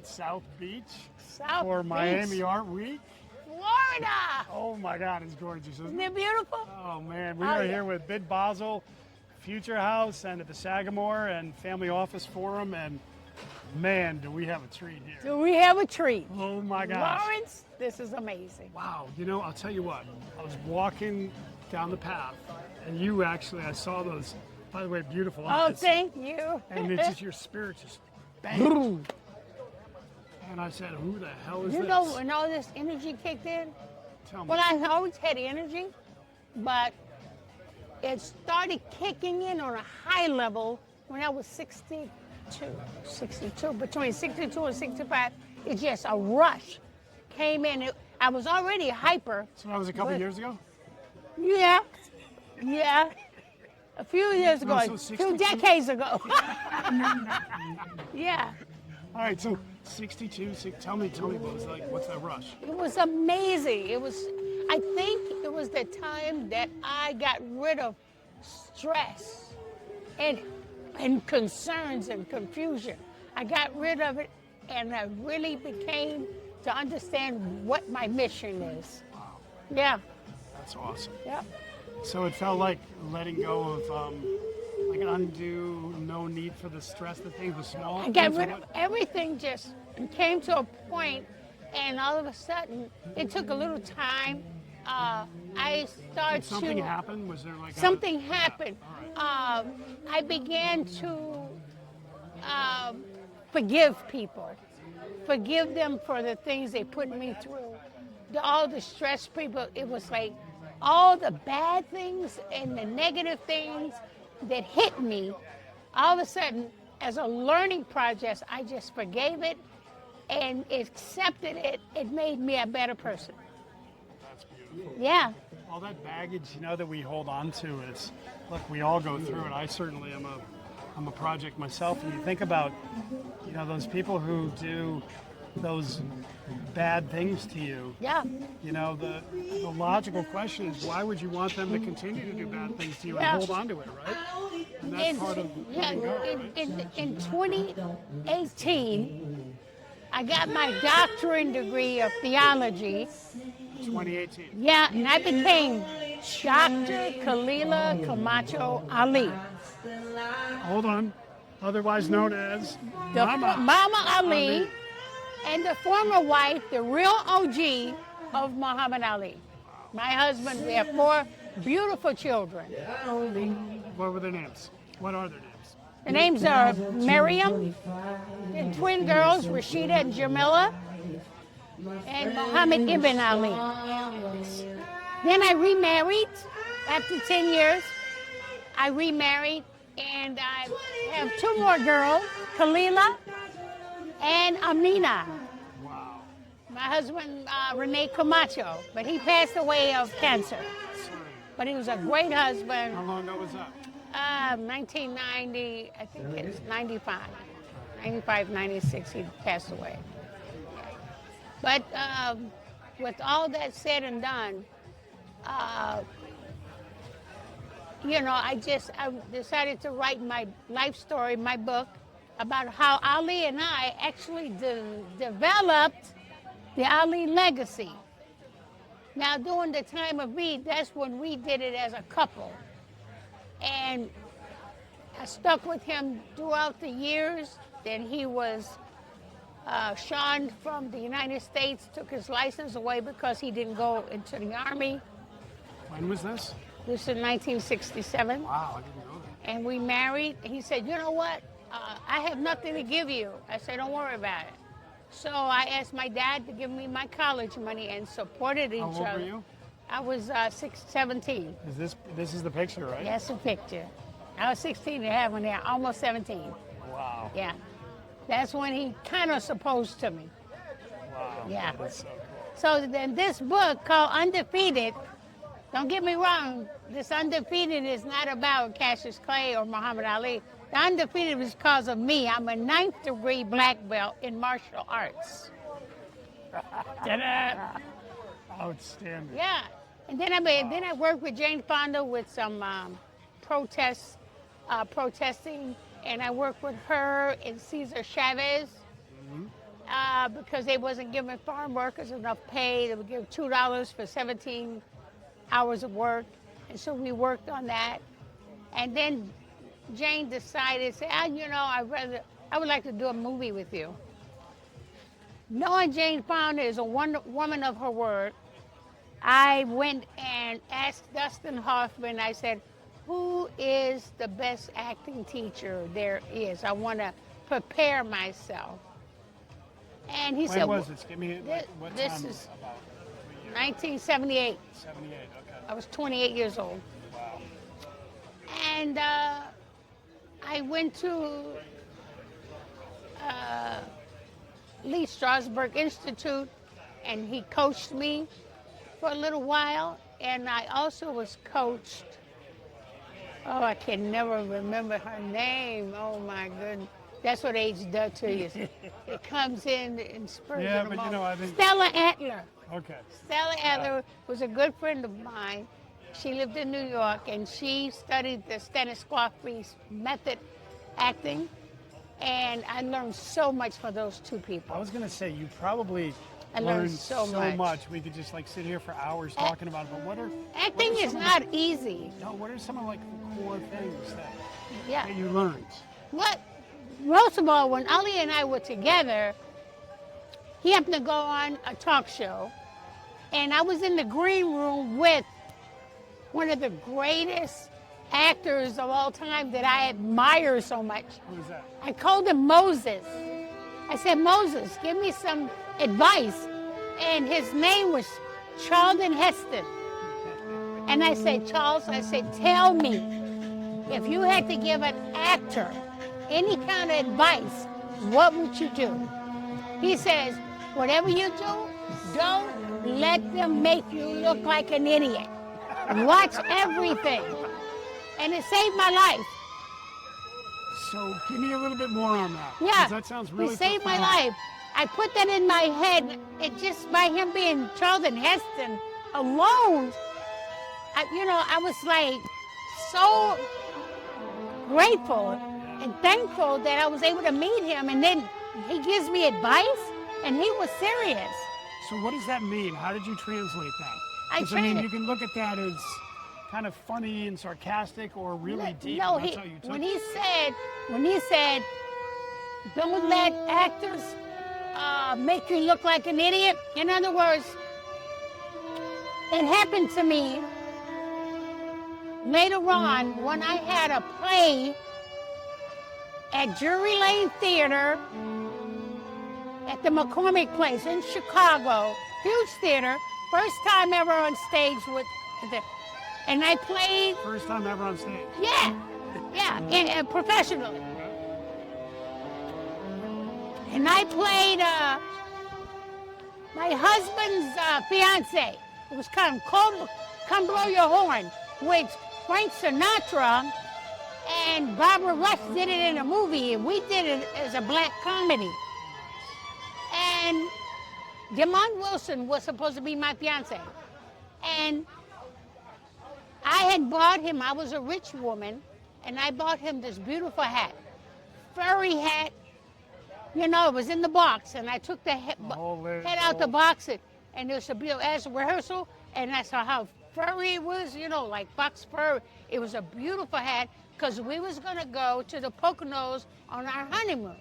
at South Beach South for Beach. Miami Art Week. Florida. Oh my God, it's gorgeous, isn't Isn't it? it beautiful? Oh man, we are here with BitBasel, Future House, and at the Sagamore and Family Office Forum, and man, do we have a treat here. Do we have a treat? Oh my gosh. Lawrence, this is amazing. Wow, you know, I'll tell you what, I was walking down the path, and you actually, I saw those, by the way, beautiful Oh, eyes. thank you. And it's just your spirit just bang. And I said, who the hell is You this? know when all this energy kicked in? Tell me. Well, I always had energy, but it started kicking in on a high level when I was 62, between 62 and 65. It's just a rush came in. I was already hyper. So that was a couple years ago? Yeah. A few years ago, so a 62 few decades ago. Yeah. All right, so 62, tell me what it was like, what's that rush? It was amazing. I think it was the time that I got rid of stress and concerns and confusion. I got rid of it, and I really became to understand what my mission is. Wow, Yeah. that's awesome. Yep. So it felt like letting go of like an undue, no need for the stress that things were small. I got rid of everything, just came to a point, and all of a sudden, it took a little time. I started Did something happen? Was there like something happened. I began to forgive people, forgive them for the things they put me through, all the stress people. It was like all the bad things and the negative things that hit me. All of a sudden, as a learning process, I just forgave it and accepted it. It made me a better person. That's beautiful. Yeah. All that baggage, you know, that we hold on to, it's, look, we all go through it. I certainly am I'm a project myself, and you think about, you know, those people who do those bad things to you. Yeah. You know, the logical question is, why would you want them to continue to do bad things to you Yeah. and hold on to it, right? And that's part of letting go, right? In 2018, I got my doctorate degree of theology. 2018. Yeah, and I became Dr. Khalilah Camacho Ali. Hold on. Otherwise known as The Mama Ali, Ali. and the former wife, the real OG of Muhammad Ali. My husband, we have 4 beautiful children. What were their names? What are their names? The names are Miriam, and twin girls, Rashida and Jamila, and Muhammad Ibn Ali. Then I remarried after 10 years. I remarried, and I have 2 more girls, Khalilah and Amina. Wow. My husband, Rene Camacho, but he passed away of cancer. But he was a great husband. How long ago was that? 1990, I think it's 95. 95, 96, he passed away. But with all that said and done, you know, I decided to write my life story, my book, about how Ali and I actually developed the Ali legacy. Now, during the time of Eid, that's when we did it as a couple. And I stuck with him throughout the years. Then he was shunned from the United States, took his license away because he didn't go into the Army. When was this? This is 1967. Wow, I didn't know that. And we married. He said, you know what? I have nothing to give you. I said, don't worry about it. So I asked my dad to give me my college money and supported each How other. old were you? I was 17. This is the picture, right? That's a picture. I was 16 and a half when I almost 17. Wow. Yeah. That's when he kind of proposed to me. Wow. Yeah. That's so cool. So then this book called Undefeated, don't get me wrong, this Undefeated is not about Cassius Clay or Muhammad Ali. The Undefeated was because of me. I'm a 9th degree black belt in martial arts. Ta-da! Outstanding. Yeah. And then I worked with Jane Fonda with some protesting, and I worked with her and Cesar Chavez. because they wasn't giving farm workers enough pay. They would give $2 for 17 hours of work. And so we worked on that. And then Jane decided, say, I would like to do a movie with you. Knowing Jane Fonda is a woman of her word, I went and asked Dustin Hoffman, I said, who is the best acting teacher there is? I want to prepare myself. And he said, when was this? Give me what this time is about? 1978. 78, okay. I was 28 years old. Wow. And I went to Lee Strasberg Institute, and he coached me for a little while. And I also was coached, I can never remember her name. Oh my goodness. That's what age does to you. It comes in spurs Yeah, of the but moment. I think. Stella Adler. Okay. Stella Adler was a good friend of mine. She lived in New York, and she studied the Stanislavski's method acting, and I learned so much from those two people. I was going to say, you probably I learned learned so much. We could just sit here for hours talking about it, but what are... Acting is not easy. No, what are some of the core things Yeah. that you learned? Most of all, when Ali and I were together, he happened to go on a talk show, and I was in the green room with one of the greatest actors of all time that I admire so much. Who was that? I called him Moses. I said, Moses, give me some advice. And his name was Charlton Heston. And I said, Charles, tell me, if you had to give an actor any kind of advice, what would you do? He says, whatever you do, don't let them make you look like an idiot. Watch everything. And it saved my life. So give me a little bit more on that. Yeah, 'cause that sounds really it saved my profound. life. I put that in my head. It just by him being Charlton Heston alone, I was so grateful and thankful that I was able to meet him. And then he gives me advice, and he was serious. So what does that mean? How did you translate that? I 'Cause, you can look at that as kind of funny and sarcastic or really deep. No, and that's how you took when it. he said, don't let actors make you look like an idiot. In other words, it happened to me later on when I had a play at Drury Lane Theater at the McCormick Place in Chicago. Huge theater. First time ever on stage and I played. First time ever on stage. Yeah, and professionally. And I played my husband's fiance. It was kind of Come Blow Your Horn, which Frank Sinatra and Barbara Rush did it in a movie, and we did it as a black comedy. And Jamon Wilson was supposed to be my fiance. And I had bought him, I was a rich woman, and I bought him this beautiful hat, furry hat. It was in the box, and I took the head out the box, and it was as a rehearsal, and I saw how furry it was, like fox fur. It was a beautiful hat, because we was going to go to the Poconos on our honeymoon.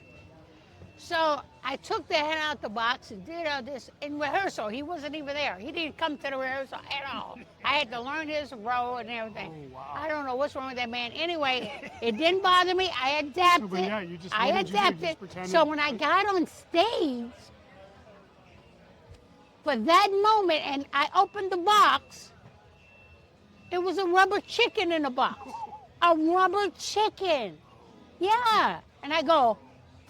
So I took the head out the box and did all this in rehearsal. He wasn't even there. He didn't come to the rehearsal at all. I had to learn his role and everything. Oh, wow. I don't know what's wrong with that man. Anyway, it didn't bother me. I adapted. But yeah, you just I adapted. So when I got on stage, for that moment, and I opened the box, it was a rubber chicken in the box. A rubber chicken. Yeah. And I go,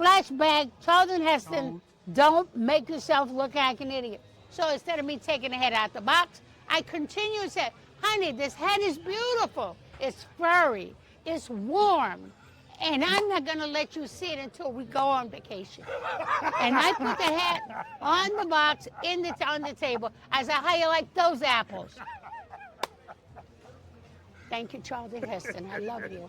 flashback, Charlton Heston, don't make yourself look like an idiot. So instead of me taking the head out the box, I continue and said, honey, this hat is beautiful. It's furry. It's warm. And I'm not going to let you see it until we go on vacation. And I put the hat on the box on the table. I said, how you like those apples? Thank you, Charlton Heston. I love you.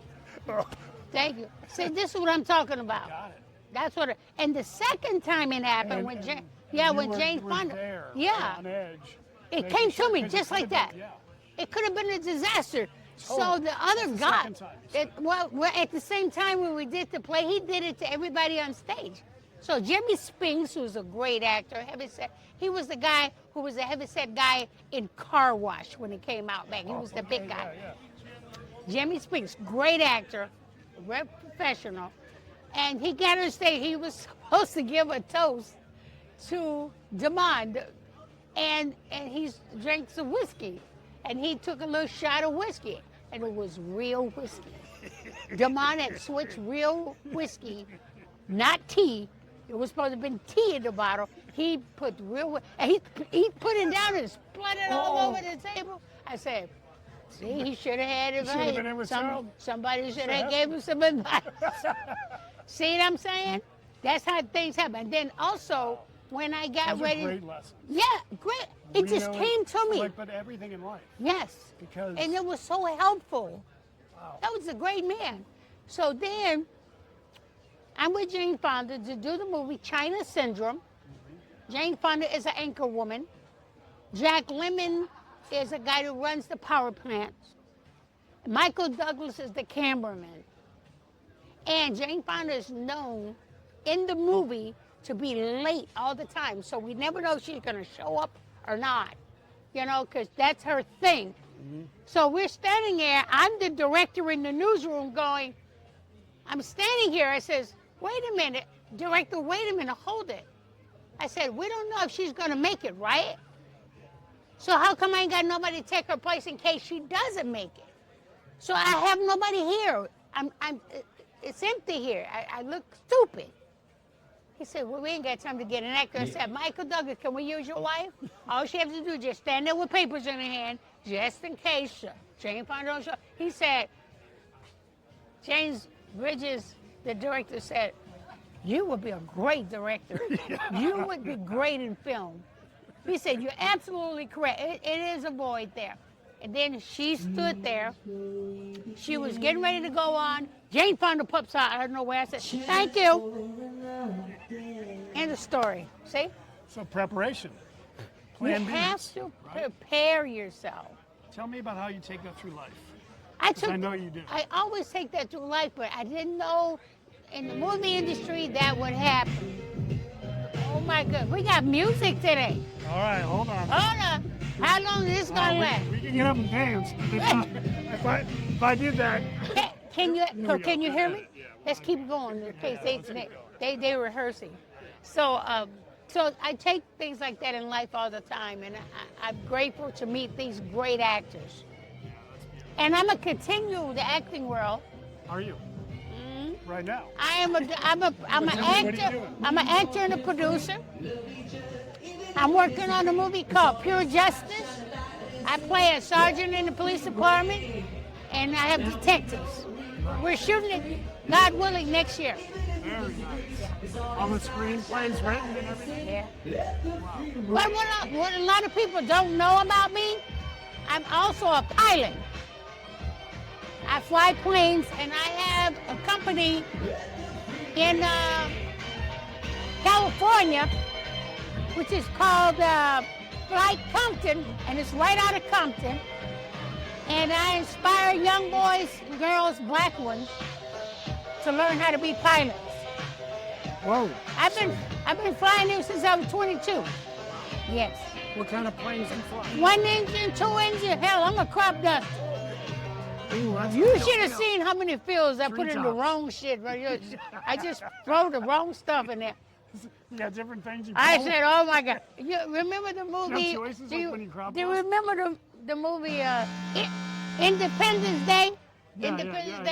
Thank you. See, this is what I'm talking about. Got it. That's what. And the second time it happened when Jane Fonda. There, Yeah. on edge. It making came sure- to me 'cause it just like could've that. been- Yeah. It could have been a disaster. So Oh, the other the guy, second time. well, at the same time when we did the play, he did it to everybody on stage. So Jimmy Spinks, who's a great actor, heavyset, he was the guy who was the heavyset guy in Car Wash when it came out back. He was the big guy. Yeah. Jimmy Spinks, great actor, great professional. And he got on stage, he was supposed to give a toast to Demond. And he drank some whiskey. And he took a little shot of whiskey. And it was real whiskey. Demond had switched real whiskey, not tea. It was supposed to have been tea in the bottle. He put real, and he put it down and split it all over the table. I said, see, he should have had He should have been able to somebody should have gave him some advice. See what I'm saying? That's how things happen. And then also, when I got Those are ready. great lessons. Yeah, great. It just Really, came to me. But everything in life. Yes. Because- And it was so helpful. Wow. That was a great man. So then, I'm with Jane Fonda to do the movie China Syndrome. Jane Fonda is an anchor woman. Jack Lemmon is a guy who runs the power plants. Michael Douglas is the cameraman. And Jane Fonda is known in the movie to be late all the time. So we never know if she's going to show up or not, you know, because that's her thing. So we're standing there. I'm the director in the newsroom going, I'm standing here. I says, wait a minute, director, wait a minute, hold it. I said, we don't know if she's going to make it, right? So how come I ain't got nobody to take her place in case she doesn't make it? So I have nobody here. It's empty here. I look stupid. He said, well, we ain't got time to get an actor. I said, Michael Douglas, can we use your wife? All she has to do is just stand there with papers in her hand, just in case Jane Fonda don't show. He said, James Bridges, the director, said, you would be a great director. You would be great in film. He said, you're absolutely correct. It is a void there. And then she stood there. She was getting ready to go on. Jane Fonda pops out. I don't know where. I said, thank you. End of story. See? So preparation. You Plan B, have to right? prepare yourself. Tell me about how you take that through life. I know you do. I always take that through life, but I didn't know in the movie industry that would happen. Oh my God, we got music today. All right, hold on. Hold on. How long is this gonna last? We can get up and dance. if I did that. Can you we can go. you hear me? Yeah, Let's keep going in case let's keep they're rehearsing. So so I take things like that in life all the time, and I'm grateful to meet these great actors. And I'm gonna continue the acting world. Are you? Right now. I'm an What are you actor. doing? I'm an actor and a producer. I'm working on a movie called Pure Justice. I play a sergeant in the police department, and I have detectives. We're shooting it, God willing, next year. Very nice. All the screenplays written and everything. Yeah. But what a lot of people don't know about me, I'm also a pilot. I fly planes, and I have a company in California, which is called Flight Compton, and it's right out of Compton. And I inspire young boys, girls, black ones, to learn how to be pilots. Whoa. I've been flying here since I was 22. Yes. What kind of planes you fly? 1 engine, 2 engine. Hell, I'm a crop duster. Ooh, that's You good. should have seen how many fills I put in the Treetops. wrong shit. Right? I just throw the wrong stuff in there. You got different things you I call said, "Oh my God!" You remember the movie? choices Do like you, when you crop do you dust? remember the movie Independence Day? Yeah, Independence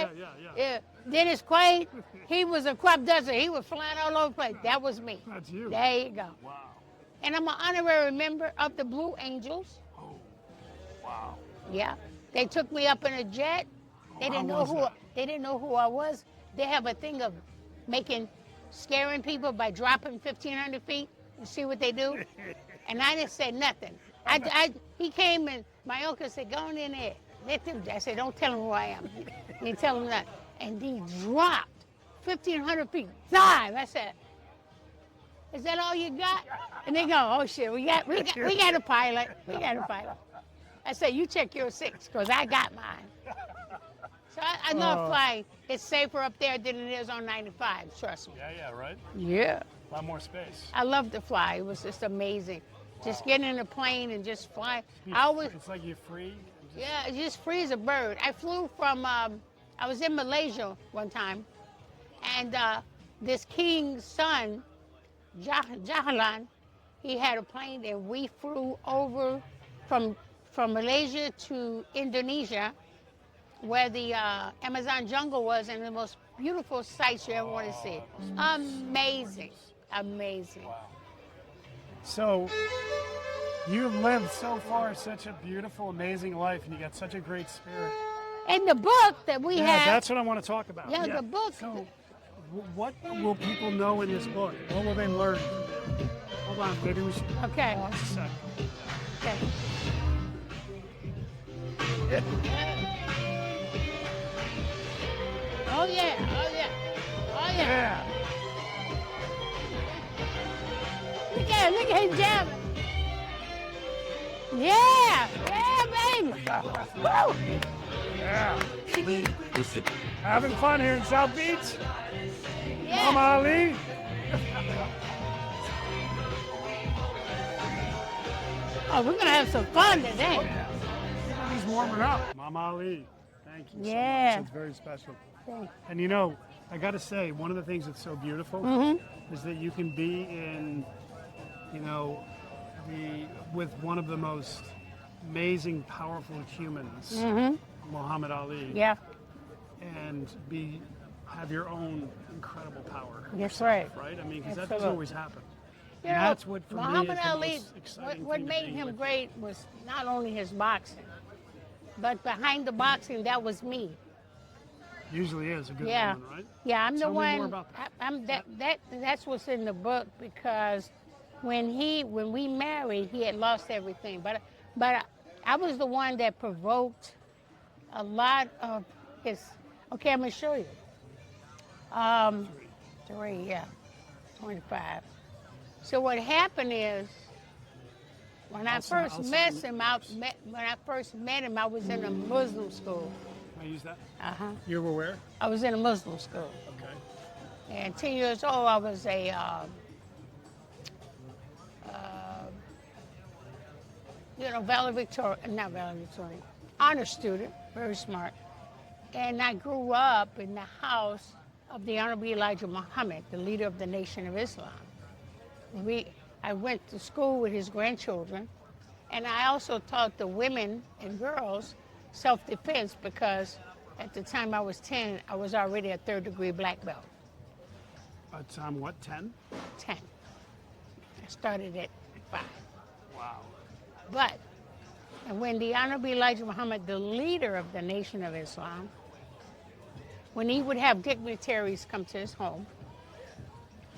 yeah. Day. Dennis Quaid. He was a crop duster. He was flying all over the place. That was me. That's you. There you go. Wow. And I'm an honorary member of the Blue Angels. Oh, wow. Yeah, they took me up in a jet. They didn't know who they didn't know who I was. They have a thing of scaring people by dropping 1,500 feet. You see what they do? And I didn't say nothing. He came and my uncle said, "Go on in there." I said, "Don't tell him who I am." He tell him that. And he dropped 1,500 feet. Dive. I said, is that all you got? And they go, oh shit, we got a pilot. We got a pilot. I said, you check your 6, because I got mine. So I love flying. It's safer up there than it is on 95, trust me. Yeah, right? Yeah. A lot more space. I love to fly. It was just amazing. Just getting in a plane and just flying. It's like you're free. Yeah, it's just free as a bird. I flew from, I was in Malaysia one time, and this king's son, Jahalan, he had a plane, and we flew over from Malaysia to Indonesia, where the Amazon jungle was, and the most beautiful sights you ever want to see. Amazing, amazing. Wow. So, you've lived so far such a beautiful, amazing life, and you got such a great spirit. And the book that we have. That's what I want to talk about. Yeah, the book. So, what will people know in this book? What will they learn? Hold on, maybe we should. Okay. Hold on a sec. Okay. Oh yeah, oh yeah, oh yeah. Yeah. Look at him jamming. Yeah, baby. Woo. Yeah. Having fun here in South Beach? Yeah. Mama Ali? Oh, we're gonna have some fun today. He's warming up. Mama Ali, thank you Yeah. so much. It's very special. Okay. And I got to say, one of the things that's so beautiful is that you can be in, with one of the most amazing, powerful humans, Muhammad Ali, Yeah, and have your own incredible power. that's right. Right? I mean, because that Absolutely. doesn't always happen. You And know, that's what, for Muhammad me, is the Ali, most exciting what thing to made be him with. great was not only his boxing, but behind the boxing, that was me. Usually is a good Yeah. woman, right? Yeah, I'm Tell the me one. more about that. I'm that's what's in the book, because when we married, he had lost everything. But I was the one that provoked a lot of his. Okay, I'm gonna show you. 3, yeah, 25. So what happened is, when I first met him, I was in a Muslim school. Can I use that? Uh-huh. You were where? I was in a Muslim school. Okay. And 10 years old, I was a valedictorian, honor student, very smart. And I grew up in the house of the Honorable Elijah Muhammad, the leader of the Nation of Islam. I went to school with his grandchildren, and I also taught the women and girls self-defense, because at the time I was 10, I was already a 3rd-degree black belt. By the time what, 10? 10. I started at 5. Wow. But and when the Honorable Elijah Muhammad, the leader of the Nation of Islam, when he would have dignitaries come to his home,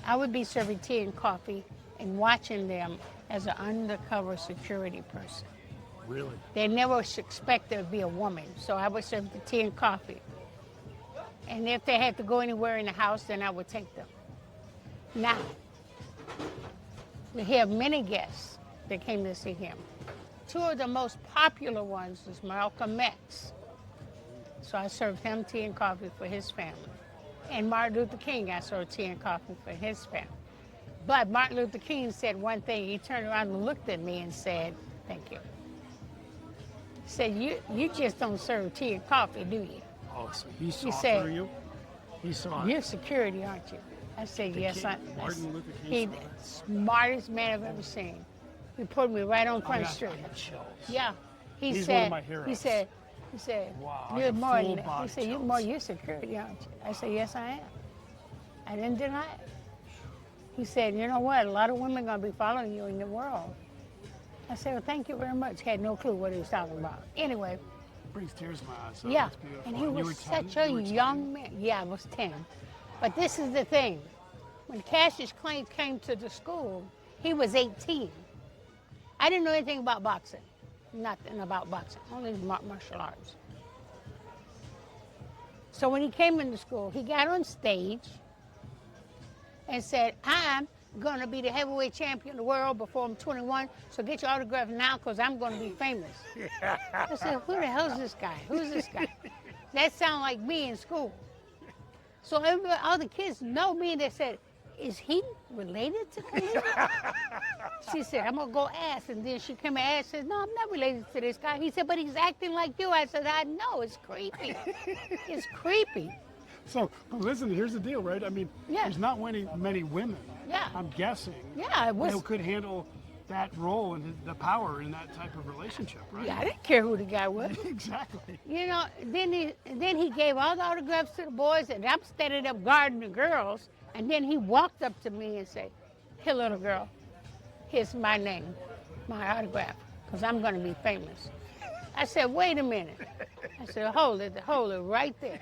I would be serving tea and coffee and watching them as an undercover security person. Really? They never expect there to be a woman, so I would serve the tea and coffee. And if they had to go anywhere in the house, then I would take them. Now, we have many guests that came to see him. 2 of the most popular ones was Malcolm X. So I served him tea and coffee for his family. And Martin Luther King, I served tea and coffee for his family. But Martin Luther King said one thing. He turned around and looked at me and said, thank you. He said, you just don't serve tea and coffee, do you? Oh, so he saw said, through you? He saw it. You're security, aren't you? I said, yes, Martin Luther King He's saw the smartest man I've ever seen. He put me right on Front Street. I got chills. Yeah. He's one of my heroes. He said, Wow, I you're got more full than body He said, you're security, aren't you? I said, yes, I am. I didn't deny it. He said, you know what? A lot of women are going to be following you in the world. I said, well, thank you very much. Had no clue what he was talking about. Anyway. Brings tears to my eyes. So Yeah, it's beautiful. and he You was were 10? such a You were 10? young man. Yeah, I was 10. But this is the thing. When Cassius Clay came to the school, he was 18. I didn't know anything about boxing. Nothing about boxing, only martial arts. So when he came into school, he got on stage and said, I'm going to be the heavyweight champion of the world before I'm 21, so get your autograph now because I'm going to be famous. I said, who the hell is this guy? Who's this guy? That sounded like me in school. So all the kids know me, and they said, is he related to Khalilah? She said, I'm going to go ask. And then she came and asked, said, no, I'm not related to this guy. He said, but he's acting like you. I said, I know, it's creepy. It's creepy. So, but listen, here's the deal, right? I mean, there's not many women, I'm guessing, who could handle that role and the power in that type of relationship, right? Yeah, I didn't care who the guy was. Exactly. You know, then he gave all the autographs to the boys, and I'm standing up guarding the girls, and then he walked up to me and said, here, little girl, here's my name, my autograph, because I'm going to be famous. I said, wait a minute. I said, hold it right there.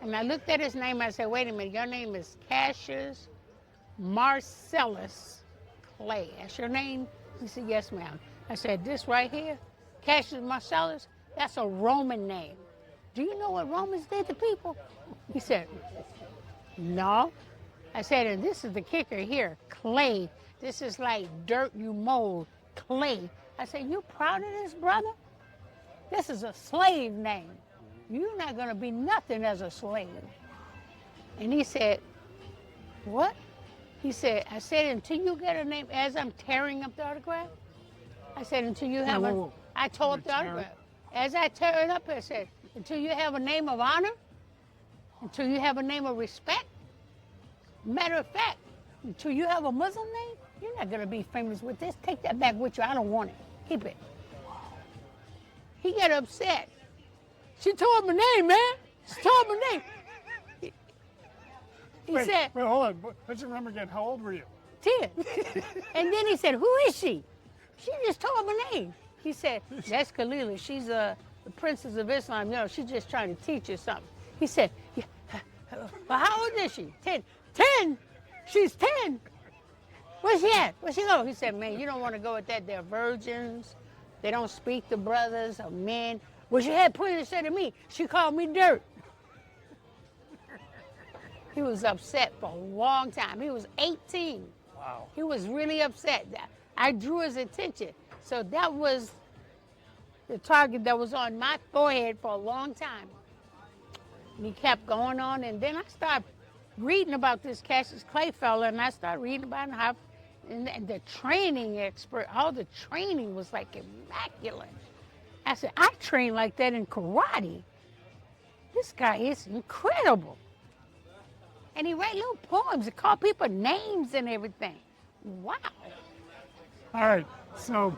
And I looked at his name, I said, wait a minute, your name is Cassius Marcellus Clay. That's your name? He said, yes, ma'am. I said, this right here, Cassius Marcellus, that's a Roman name. Do you know what Romans did to people? He said, no. I said, and this is the kicker here, Clay. This is like dirt you mold, Clay. I said, you proud of this, brother? This is a slave name. You're not going to be nothing as a slave. And he said, what? He said, I said, until you get a name, as I'm tearing up the autograph, I said, until you have I tore up the autograph. As I tear it up, I said, until you have a name of honor, until you have a name of respect, matter of fact, until you have a Muslim name, you're not going to be famous with this. Take that back with you. I don't want it. Keep it. He got upset. She told him my name, man. She told him my name. He said, wait, hold on. Let's remember again. How old were you? 10. And then he said, who is she? She just told him my name. He said, that's Khalilah. She's the princess of Islam. You know, she's just trying to teach you something. He said, yeah. Well, how old is she? 10. 10? She's 10. Where's she at? Where's she go? He said, man, you don't want to go with that. They're virgins. They don't speak to brothers or men. Well, she had plenty to say to me. She called me dirt. He was upset for a long time. He was 18. Wow. He was really upset. I drew his attention. So that was the target that was on my forehead for a long time. And he kept going on, and then I started reading about this Cassius Clay fella, and I started reading about how, and the training expert, all the training was like immaculate. I said, I trained like that in karate. This guy is incredible. And he wrote little poems that call people names and everything. Wow. All right, so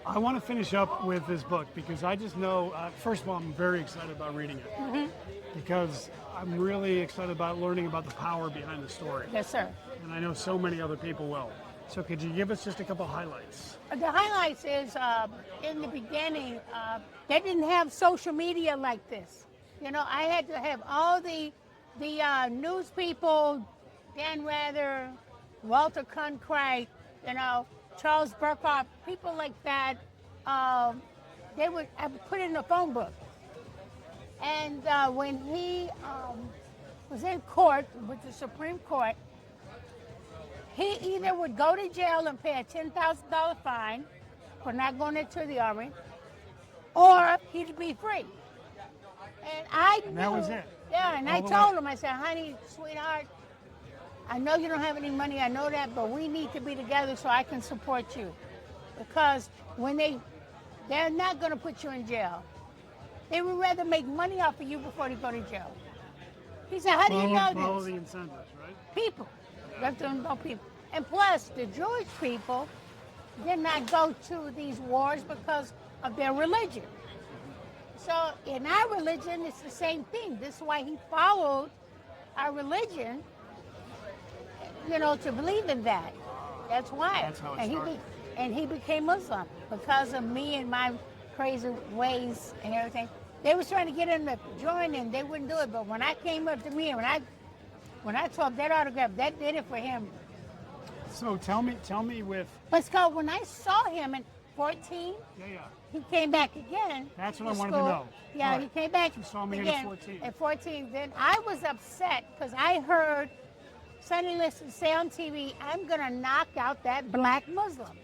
I want to finish up with this book because I just know, first of all, I'm very excited about reading it because I'm really excited about learning about the power behind the story. Yes, sir. And I know so many other people will. So could you give us just a couple highlights? The highlights is in the beginning, they didn't have social media like this. You know, I had to have all the news people, Dan Rather, Walter Cronkite, you know, Charles Burkhardt, people like that. They would put it in a phone book. And when he was in court with the Supreme Court, he either would go to jail and pay a $10,000 fine for not going into the Army, or he'd be free. And I knew, that was it. Yeah, and I told him, I said, honey, sweetheart, I know you don't have any money, I know that, but we need to be together so I can support you. Because when they're not going to put you in jail. They would rather make money off of you before they go to jail. He said, how do you know this? Follow the incentives, right? People. You have to know people. And plus, the Jewish people did not go to these wars because of their religion. So in our religion, it's the same thing. This is why he followed our religion, you know, to believe in that. That's why. That's how it started. And he became Muslim because of me and my crazy ways and everything. They was trying to get him to join and they wouldn't do it. But when I came up to me and when I took that autograph, that did it for him. So tell me with... But Scott, when I saw him, and 14. Yeah, yeah. He came back again. That's what I to wanted to school. know. Yeah, Right. he came back You saw me in again at 14. At 14. Then I was upset because I heard Sonny Liston say on TV, I'm going to knock out that black Muslim.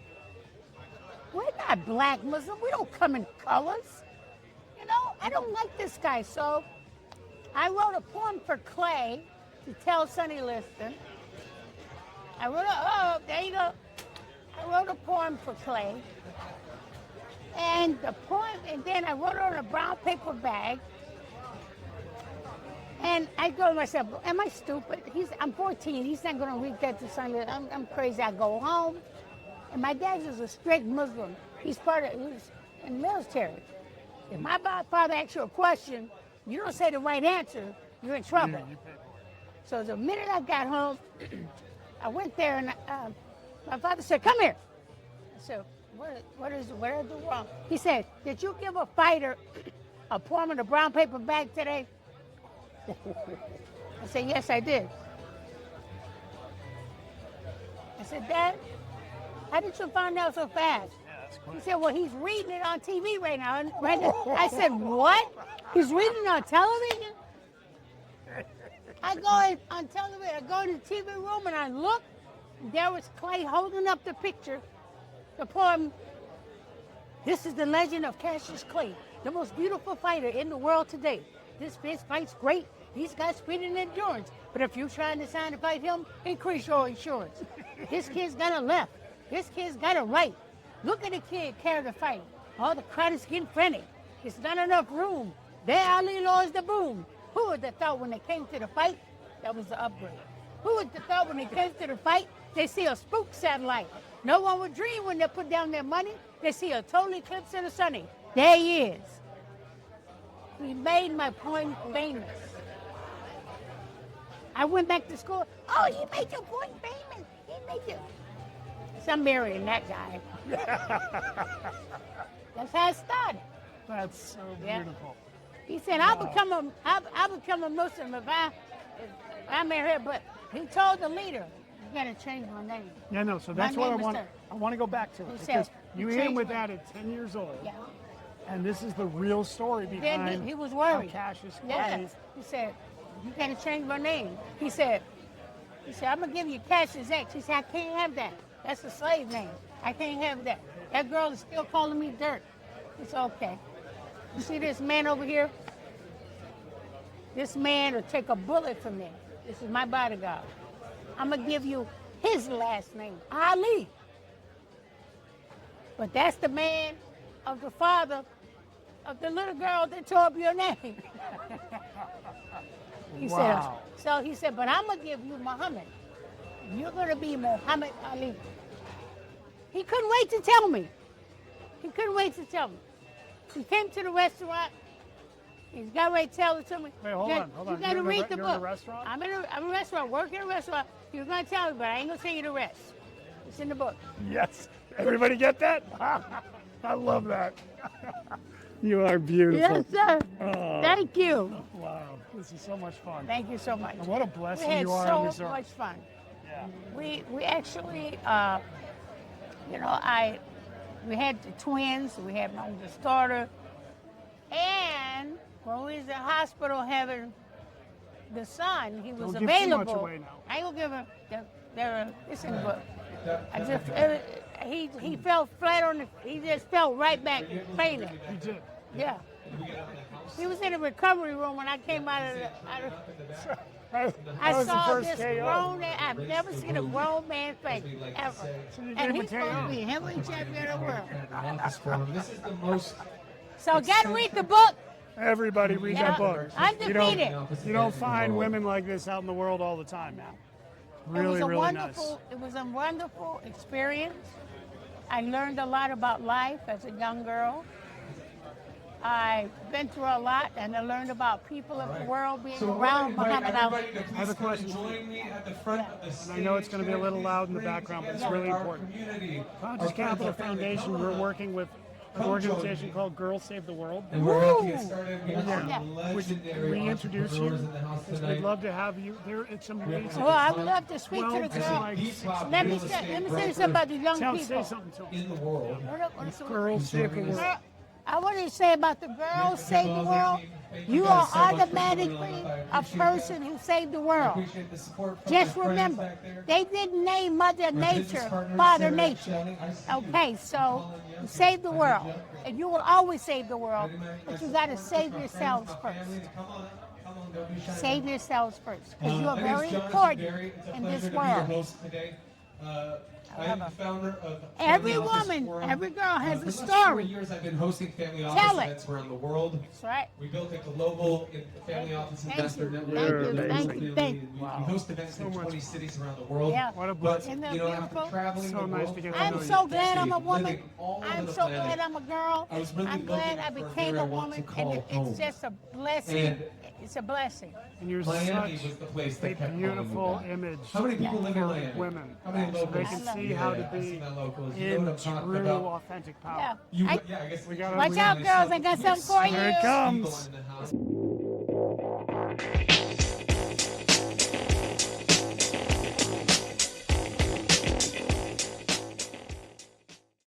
We're not black Muslim. We don't come in colors. You know, I don't like this guy. So I wrote a poem for Clay to tell Sonny Liston. There you go. I wrote a poem for Clay. And the poem, and then I wrote it on a brown paper bag. And I go to myself, am I stupid? I'm 14. He's not going to read that to Sonny Liston. I'm crazy. I go home. And my dad is a strict Muslim. He's in the military. If my father asks you a question, you don't say the right answer, you're in trouble. Yeah, you pay for it. So the minute I got home, I went there and my father said, come here. I said, what did I do wrong? He said, did you give a fighter a poem in a brown paper bag today? I said, yes, I did. I said, Dad, how did you find out so fast? Yeah, that's He quick. said, well, he's reading it on TV right now. I said, what? He's reading it on television? I go on television, I go in the TV room and I look, there was Clay holding up the picture, the poem, this is the legend of Cassius Clay, the most beautiful fighter in the world today. This fight's great. He's got speed and endurance. But if you're trying to decide to fight him, increase your insurance. This kid's got a left. This kid's got a right. Look at the kid carrying the fight. All the crowd is getting frantic. There's not enough room. There Ali lowers the boom. Who would have thought when they came to the fight, that was the upgrade? Who would have thought when they came to the fight, they see a spook satellite? No one would dream when they put down their money, they see a total eclipse of the sun. There he is. He made my point famous. I went back to school. Oh, he made your point famous. He made you. So I'm marrying that guy. That's how it started. That's so Yeah. beautiful. He said, I'll become a Muslim if I marry her. But he told the leader, you got to change my name. Yeah, no, so My that's what I name is want. Sir. I want to go back to it He because said, you "You hit him changed with my-" that at 10 years old. Yeah. And this is the real story Then behind he was how worried. Cassius Clay. Yes. He said, you got to change my name. He said, I'm going to give you Cassius X. He said, I can't have that. That's a slave name. I can't have that. That girl is still calling me dirt. It's okay. You see this man over here? This man will take a bullet from me. This is my bodyguard. I'm going to give you his last name, Ali. But that's the man of the father of the little girl that tore up your name. He Wow. he said, but I'm going to give you Muhammad. You're going to be Muhammad Ali. He couldn't wait to tell me. He couldn't wait to tell me. He came to the restaurant. He's got ready to tell it to me. Wait, hold on. You got to read the You're book. in a restaurant? I'm in a restaurant, working in a restaurant. You're going to tell me, but I ain't going to tell you the rest. It's in the book. Yes. Everybody get that? I love that. You are beautiful. Yes, sir. Oh, Thank you. wow. This is so much fun. Thank you so much. And what a We blessing had you are on this so earth. much fun. Yeah. We actually, we had the twins. We had my oldest daughter. And when we was in the hospital having the son, he was Don't give too much available. away now. I ain't gonna give him, it's in the book. He fell flat on he just fell right back fainting. You did. Yeah. He was in the recovery room when I came out of That I was the saw first this KO. grown man. I've never seen a grown man faint, ever. So you And gave he's him a supposed to KO. be heavyweight champion of the world. This is the most. So gotta read the book. Everybody read that book. Undefeated. You don't find women like this out in the world all the time now. Really, really nice. It was a wonderful experience. I learned a lot about life as a young girl. I've been through a lot, and I learned about people of the world being around Muhammad Ali. I have a question. Join me at the front of the stage. And I know it's going to be a little loud in the background, but it's really important. Conscious Capital Foundation, we're working with an organization called Girls Save the World. And we're about to get started. We have Yeah. some Would legendary we introduce you? entrepreneurs in the house Because tonight. we'd love to have you there. It's amazing. Well, I would love to speak to Well, the it's girl. like Let me say something about the young say people. something to them. in the world. Girls Save the World. I want to say about the girls save the world. You are automatically a person who saved the world. Appreciate the support from Just my friends remember, back there. they didn't name Mother My business Nature partners, Father Sarah and Nature. Shelley, I see you. Okay, so you save the world, and you will always save the world, but you got to save yourselves first. Come on, don't be shy. Save yourselves first, because you are My name is very Jonathan important Berry. It's a in pleasure this to be your world. host today. I am the founder of Every Family Office woman, Forum. every girl has For a the last 4 story. years, I've been hosting family Tell office it. events around the world. That's right. We built a global family office Thank investor you, network. thank you, We're thank globally, you, thank and you. We host events in 20 cities around the world. Yeah. What a But, blessing. Isn't that you know, after beautiful? traveling So the nice world to get for to I'm know you. so glad I'm a decades, woman. living all over I'm the so planet, glad I'm a girl. I was really I'm glad looking I for became where a I want woman, to call and home. it's just a blessing. And It's a blessing. And you're Miami such was the place a that kept calling me beautiful back. image How many people live in for Miami? women. How many So locals? they can see how to I see be my locals. You know in what I'm talking true, about. authentic power. Yeah. You, I- yeah, I guess We gotta- Watch out, girls. I got something for Here it you. comes. people in the house.